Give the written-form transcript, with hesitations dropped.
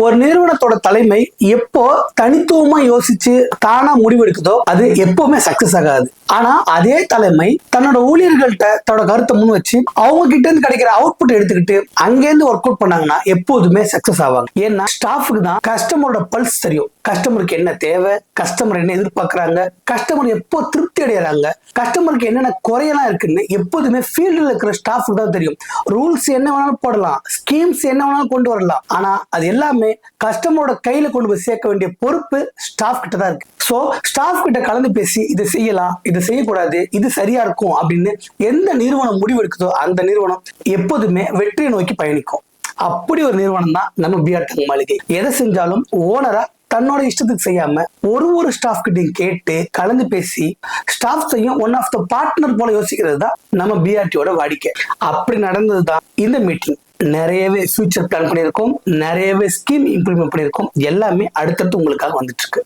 ஒரு நிறுவனத்தோட தலைமை எப்போ தனித்துவமா யோசிச்சு தானா முடிவெடுக்குதோ அது எப்பவுமே சக்சஸ் ஆகாது. ஆனா அதே தலைமை தன்னோட ஊழியர்கள்ட்ட தன்னோட கருத்தை முன் வச்சு அவங்க கிட்ட இருந்து கிடைக்கிற அவுட்புட் எடுத்துக்கிட்டு அங்கேருந்து ஒர்க் அவுட் பண்ணாங்கன்னா எப்போதுமே சக்சஸ் ஆவாங்க. ஏன்னா ஸ்டாஃபுக்கு தான் கஸ்டமரோட பல்ஸ் தெரியும். கஸ்டமருக்கு என்ன தேவை, கஸ்டமர் என்ன எதிர்பார்க்கறாங்க, கஸ்டமர் எப்போ திருப்தி அடையறாங்க, கஸ்டமருக்கு என்னென்ன குறையெல்லாம் இருக்குன்னு எப்போதுமே ஃபீல்டில் இருக்கிற ஸ்டாஃபுக்கு தான் தெரியும். ரூல்ஸ் என்ன வேணாலும் போடலாம், ஸ்கீம்ஸ் என்ன வேணாலும் கொண்டு வரலாம், ஆனா அது எல்லாமே கஸ்டமரோட கையில கொண்டு போய் சேர்க்க வேண்டிய பொறுப்பு ஸ்டாஃப் கிட்ட தான் இருக்கு. ஸோ ஸ்டாஃப் கிட்ட கலந்து பேசி இதை செய்யலாம், இதை செய்யக்கூடாது, இது சரியா இருக்கும் அப்படின்னு எந்த நிறுவனம் முடிவெடுக்குதோ அந்த நிறுவனம் எப்போதுமே வெற்றியை நோக்கி பயணிக்கும். அப்படி ஒரு நிறுவனம் தான் நம்ம பிஆர் தங்க மாளிகை. எதை செஞ்சாலும் ஓனரா தன்னோட இஷ்டத்துக்கு செய்யாம ஒரு ஸ்டாஃப் கிட்டையும் கேட்டு கலந்து பேசி ஸ்டாஃப் செய்யும் ஒன் ஆஃப் த பார்ட்னர் போல யோசிக்கிறது தான் நம்ம பிஆர்டியோட வாடிக்கை. அப்படி நடந்ததுதான் இந்த மீட்டிங். நிறையவே ஃபியூச்சர் பிளான் பண்ணியிருக்கோம், நிறையவே ஸ்கீம் இம்ப்ளிமெண்ட் பண்ணியிருக்கோம். எல்லாமே அடுத்தடுத்து உங்களுக்காக வந்துட்டு இருக்கு.